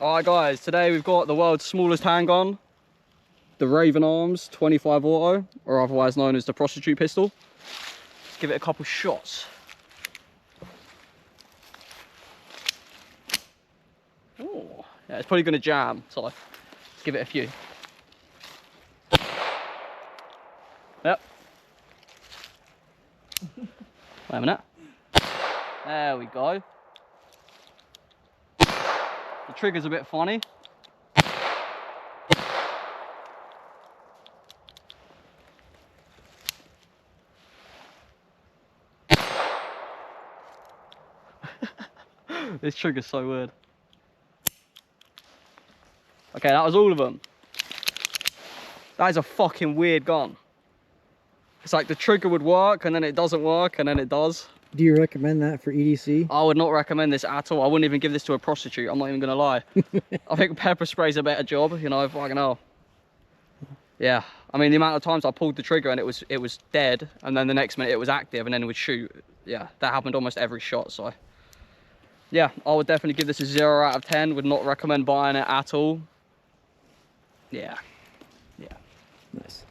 Alright guys, today we've got the world's smallest handgun, the Raven Arms 25 Auto, or otherwise known as the prostitute pistol. Let's give it a couple shots. Oh, yeah, it's probably going to jam, so let's give it a few. Yep. Wait a minute. There we go. The trigger's a bit funny. This trigger's so weird. Okay, that was all of them. That is a fucking weird gun. It's like the trigger would work and then it doesn't work and then it does. Do you recommend that for EDC? I would not recommend this at all. I wouldn't even give this to a prostitute. I'm not even gonna lie. I think pepper spray's a better job, you know, fucking hell. Yeah, I mean the amount of times I pulled the trigger and it was dead, and then the next minute it was active and then it would shoot. Yeah, that happened almost every shot, so. Yeah, I would definitely give this a 0 out of 10. Would not recommend buying it at all. Yeah. Nice.